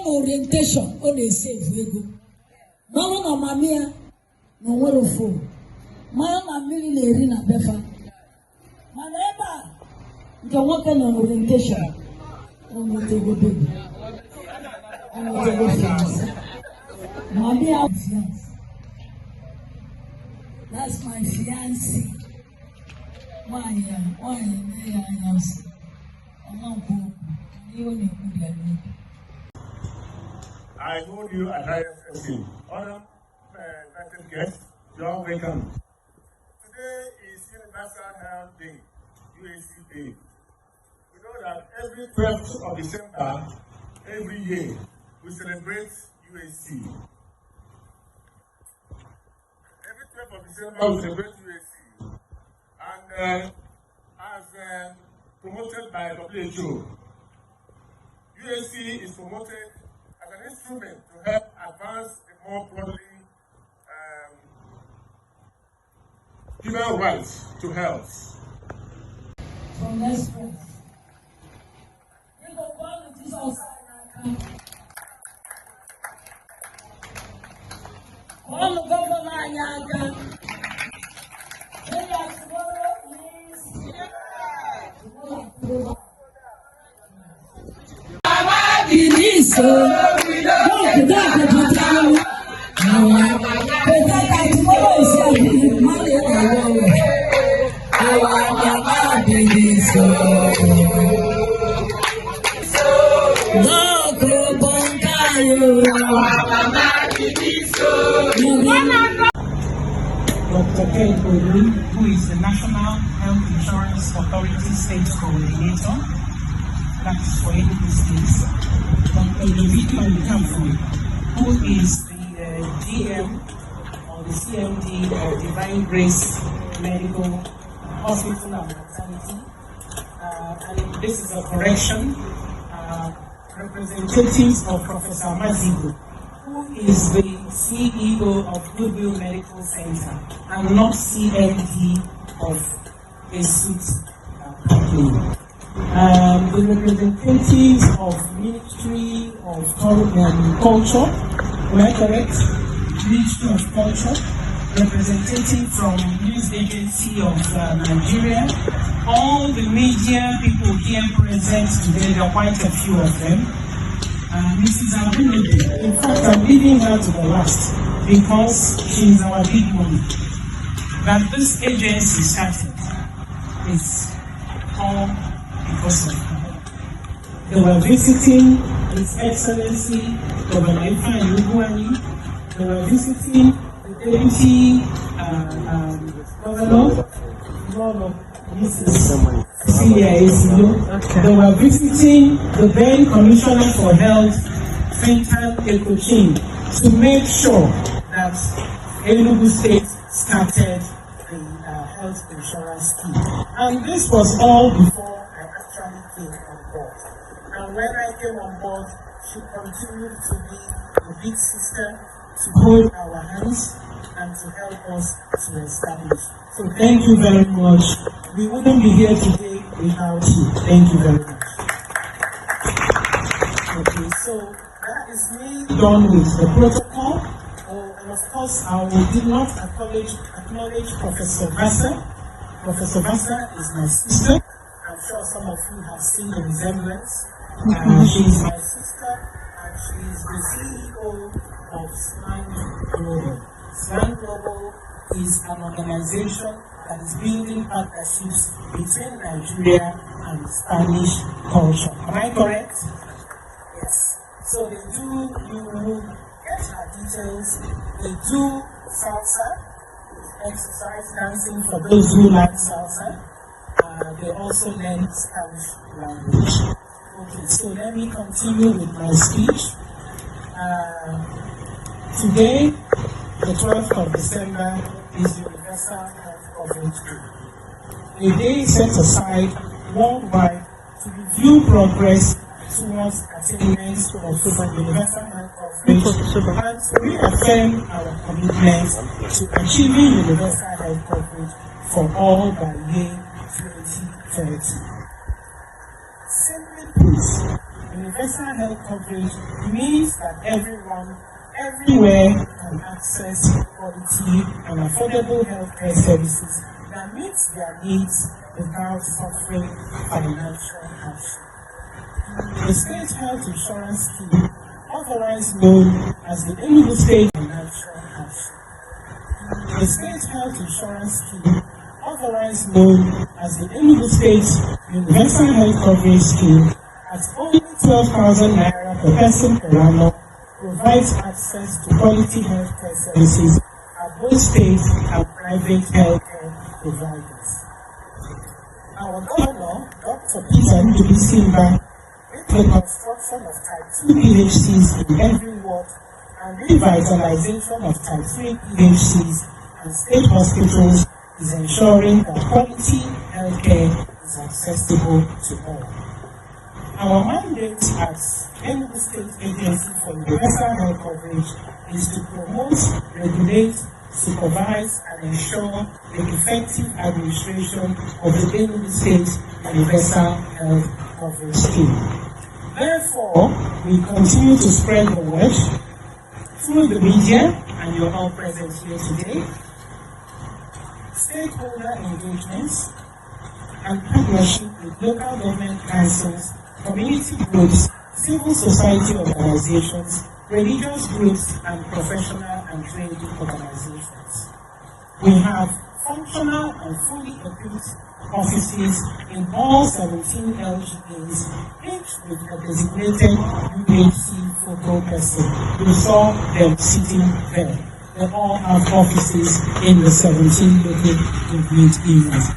Orientation on a safe ego. Mama no mamia no wero fo. Mama mili lerina befa. Maneba the work on orientation. On the table baby. On the table fiance. Mamia fiance. That's my fiancé. Why I told you at IFSC, honored invited guests, you are welcome. Today is Universal Health Day, UHC Day. We know that every 12th of December, every year, we celebrate UHC. Every 12th of December, we celebrate UHC. And as promoted by WHO, UHC is promoted as an instrument to help advance the more broadly human rights to health. From next month, you go go to this outside now. All the government yaga. Hey, tomorrow is Dr. Ken Oru, who is the National Health Insurance Authority State Coordinator, that is for Enugu State. Dr. David Kamfu, who is the GM or the CMD of Divine Grace Medical Hospital and Maternity. And this is a correction. Representatives of Professor Mazigo, who is the CEO of Goodwill Medical Center and not CMD of a suit company. The representatives of Ministry of Culture, am I correct? Ministry of Culture, representative from News Agency of Nigeria, all the media people here present today, there are quite a few of them. Mrs. Abunode, in fact, I'm leaving her to the last because she is our big one. That this agency started is all because of her. They were visiting His Excellency Governor Enugu. They were visiting the Deputy Governor, Mrs. They were visiting the then Commissioner for Health, Fintan Ekochin, to make sure that Enugu State started the health insurance scheme. And this was all before I actually came on board. And when I came on board, she continued to be a big sister to hold our hands and to help us to establish. So thank you very much. We wouldn't be here today without you. Thank you very much. Okay, so that is me done with the protocol. And of course, I did not acknowledge Professor Vasa. Professor Vasa is my sister. I'm sure some of you have seen the resemblance. She is my sister, and she is the CEO of SMAN Global. SMAN Global is an organization that is building partnerships between Nigeria and Spanish culture. Am I correct? Yes. So they do, you will get our details. They do salsa, exercise dancing for those who like salsa. They also learn Spanish language. Okay, so let me continue with my speech. Today, the 12th of December, is Universal Universal Health Coverage Day. A day set aside worldwide to review progress towards attainment of universal health coverage and to reaffirm our commitment to achieving universal health coverage for all by year 2030. Simply put, universal health coverage means that everyone, everywhere can access quality and affordable healthcare services that meet their needs without suffering financial hardship. The State Health Insurance Scheme, otherwise known as the Enugu State Financial Hardship. The State Health Insurance Scheme, otherwise known as the Enugu State Universal Health Coverage Scheme, at only 12,000 naira per person per annum, provides access to quality healthcare services at both state and private healthcare providers. Our Governor, Dr. Peter Ndubisi-Mba, the construction of Type 2 UHCs in every ward and revitalization of Type 3 UHCs and state hospitals is ensuring that quality healthcare is accessible to all. Our mandate as Enugu State Agency for Universal Health Coverage is to promote, regulate, supervise, and ensure the effective administration of the Enugu State Universal Health Coverage Scheme. Therefore, we continue to spread the word through the media, and you're all present here today, stakeholder engagements, and partnership with local government councils, community groups, civil society organizations, religious groups, and professional and trade organizations. We have functional and fully equipped offices in all 17 LGAs, each with a designated UHC focal person. You saw them sitting there. They all have offices in the 17 local government areas.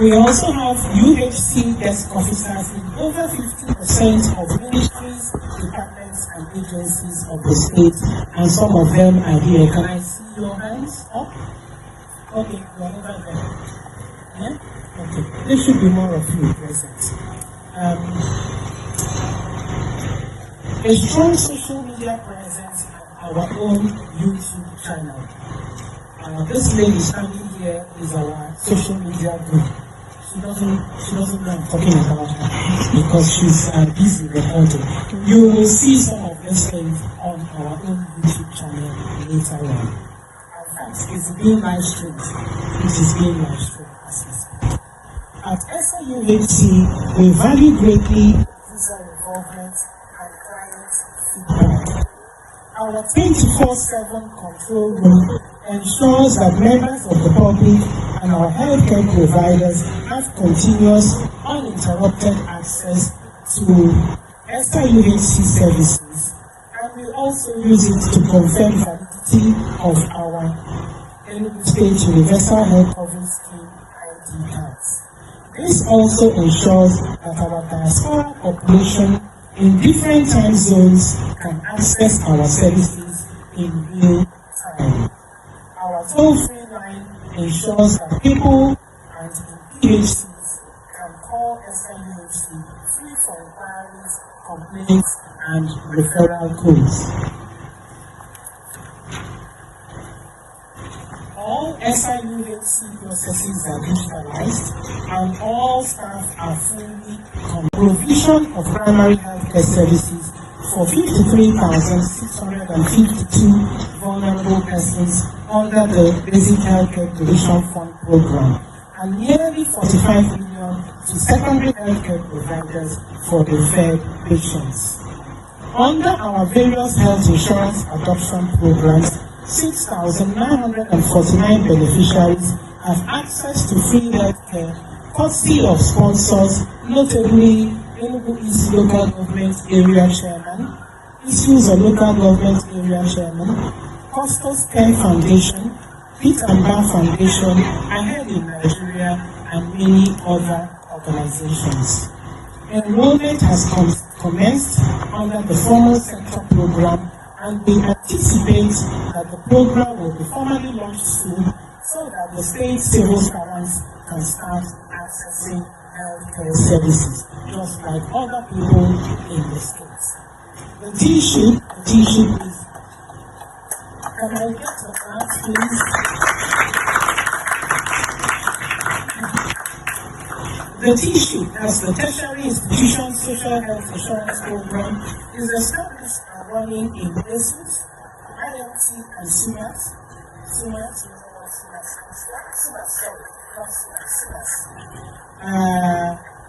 We also have UHC desk officers in over 50% of ministries, departments, and agencies of the state, and some of them are here. Can I see your hands up? Okay, you're over there. Yeah? Okay, there should be more of you present. A strong social media presence on our own YouTube channel. This lady standing here is our social media group. She doesn't know I'm talking about her because she's busy recording. You will see some of these things on our own YouTube channel later on. In fact, it's being live streamed. It is being live streamed as we speak. At SIUHC, we value greatly user involvement and client feedback. Our 24/7 control room ensures that members of the public and our healthcare providers have continuous, uninterrupted access to SIUHC services, and we also use it to confirm validity of our Enugu State Universal Health Coverage Scheme ID cards. This also ensures that our diaspora population in different time zones can access our services in real time. Our toll-free line ensures that people and PHCs can call SIUHC free for inquiries, complaints, and referral codes. All SIUHC processes are digitalized and all staff are fully provision of primary healthcare services for 53,652 vulnerable persons under the Basic Healthcare Provision Fund program and nearly 45 million to secondary healthcare providers for referred patients. Under our various health insurance adoption programs, 6,949 beneficiaries have access to free healthcare courtesy of sponsors, notably Enugu East Local Government Area Chairman, Issues of Local Government Area Chairman, Costos Care Foundation, Pete and Bar Foundation, Ahead in Nigeria, and many other organizations. Enrollment has commenced under the formal sector program, and we anticipate that the program will be formally launched soon so that the state civil servants can start accessing healthcare services just like other people in the states. The T-sheet is, can I get the cards, please? The T-sheet, as the Tertiary Institution Social Health Insurance Program, is established and running in basis, IMT and SUMAS.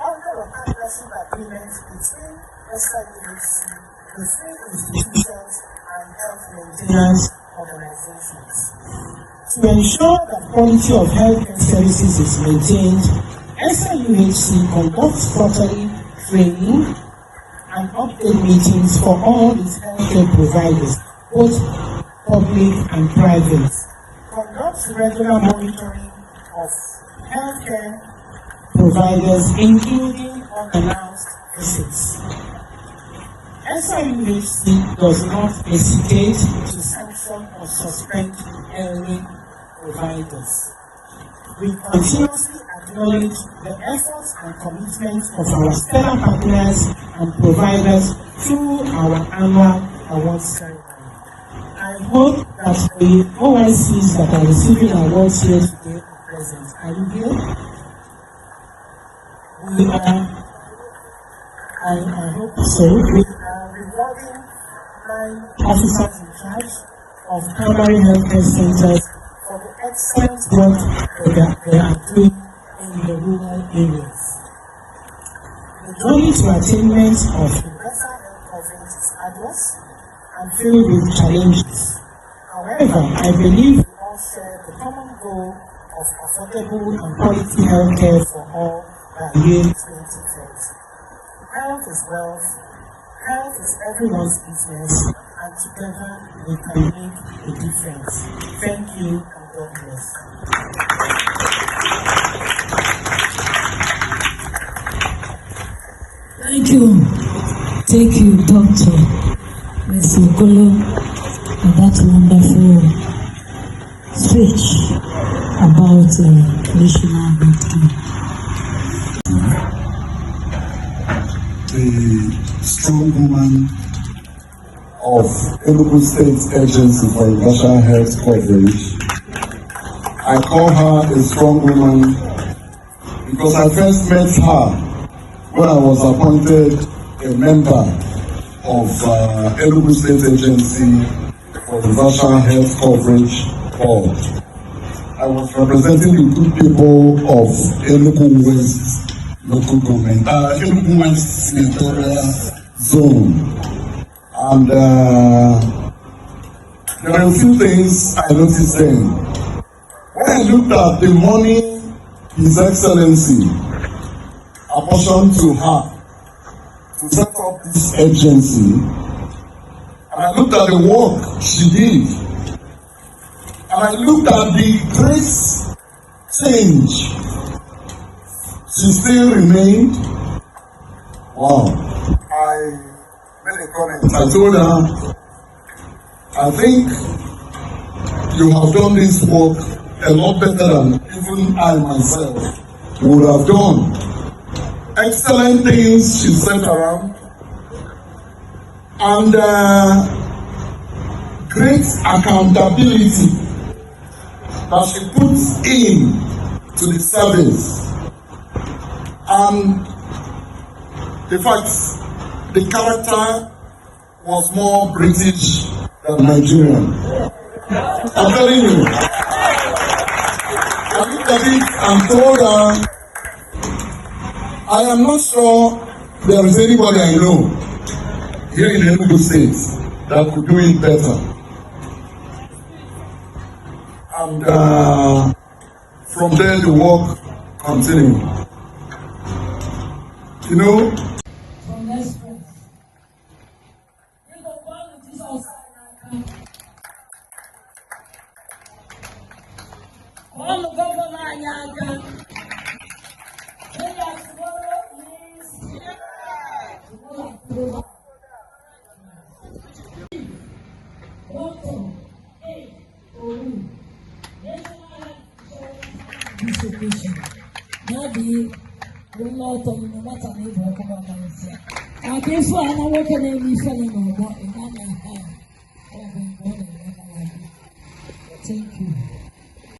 Under a partnership agreement between UHC, the three institutions, and health maintenance organizations. To ensure that quality of healthcare services is maintained, UHC conducts quarterly training and update meetings for all its healthcare providers, both public and private. Conducts regular monitoring of healthcare providers, including unannounced visits. UHC does not hesitate to sanction or suspend erring providers. We continuously acknowledge the efforts and commitments of our stellar partners and providers through our annual awards ceremony. I hope that the OICs that are receiving awards here today are present. Are you here? We are, I hope so. We are rewarding 9 officers in charge of primary healthcare centers for the excellent work they are doing in the rural areas. The journey to attainment of universal health coverage is arduous and filled with challenges. However, I believe we all share the common goal of affordable and quality health care for all by year 2030. Health is wealth, health is everyone's business, and together we can make a difference. Thank you and God bless. Thank you, Dr. Ms. Ogolo, for that wonderful speech about national health care. The strong woman of Enugu State Agency for Universal Health Coverage. I call her a strong woman because I first met her when I was appointed a member of Enugu State Agency for Universal Health Coverage Board. I was representing the good people of Enugu West local government, Enugu West senatorial zone. And there are a few things I noticed then. When I looked at the money His Excellency apportioned to her to set up this agency, and I looked at the work she did, and I looked at the great change she still remained. Wow. I made a comment. I told her, I think you have done this work a lot better than even I myself would have done. Excellent things she sent around, and great accountability that she puts in to the service. And in fact, the character was more British than Nigerian. I'm telling you. I looked at it and told her, I am not sure there is anybody I know here in Enugu State that could do it better. And from there the work continued. You know, From next place. We go one with this outside now. One governor Nyaga. Then that tomorrow is tomorrow. this occasion. Now the lot of no matter if I come out and say, I guess what I'm working in this fellow no more in my hand. Oh, God, thank you.